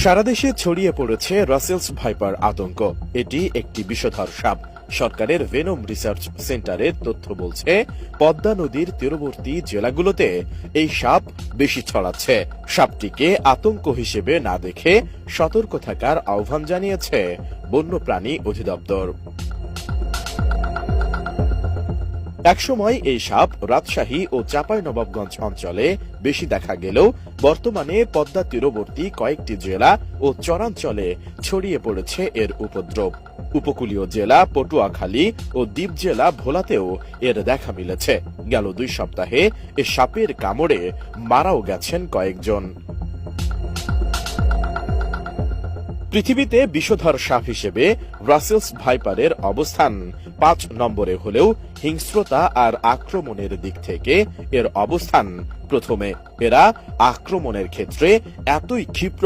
সারা দেশে ছড়িয়ে পড়েছে রাসেলস ভাইপার আতঙ্ক। এটি একটি বিষধর সাপ। সরকারের ভেনম রিসার্চ সেন্টারের তথ্য বলছে, পদ্মা নদীর তীরবর্তী জেলাগুলোতে এই সাপ বেশি ছড়াচ্ছে। সাপটিকে আতঙ্ক হিসেবে না দেখে সতর্ক থাকার আহ্বান জানিয়েছে বন্যপ্রাণী অধিদপ্তর। একসময় এই সাপ রাজশাহী ও চাঁপাইনবাবগঞ্জ অঞ্চলে বেশি দেখা গেলেও বর্তমানে পদ্মা তীরবর্তী কয়েকটি জেলা ও চরাঞ্চলে ছড়িয়ে পড়েছে এর উপদ্রব। উপকূলীয় জেলা পটুয়াখালী ও দ্বীপ জেলা ভোলাতেও এর দেখা মিলেছে। গেল 2 সপ্তাহে এ সাপের কামড়ে মারাও গেছেন কয়েকজন। পৃথিবীতে বিষধর সাপ হিসেবে রাসেলস ভাইপারের অবস্থান 5 নম্বরে হলেও হিংস্রতা আর আক্রমণের দিক থেকে এর অবস্থান প্রথমে। এরা আক্রমণের ক্ষেত্রে এতই ক্ষিপ্র